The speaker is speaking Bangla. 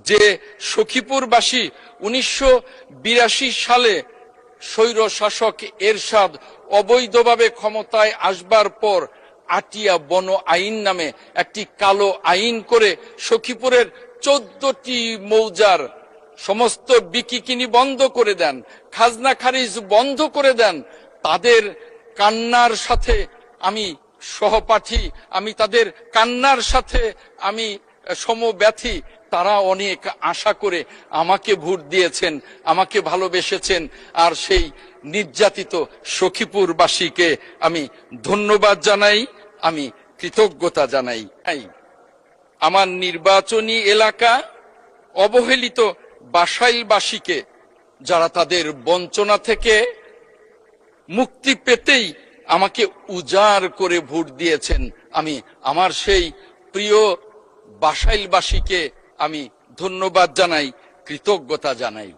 যে সখীপুরবাসী 1982 সালে স্বৈর শাসক এরশাদ অবৈধভাবে ক্ষমতায় আসবার পর আটিয়া বন আইন নামে একটি কালো আইন করে সখীপুরের 14টি মৌজার সমস্ত বিকিকিনি বন্ধ করে দেন, খাজনা খারিজ বন্ধ করে দেন। তাদের কান্নার সাথে আমি সহপাঠী, আমি তাদের কান্নার সাথে আমি সমব্যথী। তারা অনেক আশা করে আমাকে ভোট দিয়েছেন, আমাকে ভালোবেসেছেন। আর সেই নির্যাতিত সখীপুরবাসীকে আমি ধন্যবাদ জানাই, আমি কৃতজ্ঞতা জানাই। আমার নির্বাচনী এলাকা অবহেলিত বাসাইলবাসীকে, যারা তাদের বঞ্চনা থেকে মুক্তি পেতেই আমাকে উজাড় করে ভোট দিয়েছেন, আমি আমার সেই প্রিয় বাসাইলবাসীকে আমি ধন্যবাদ জানাই, কৃতজ্ঞতা জানাই।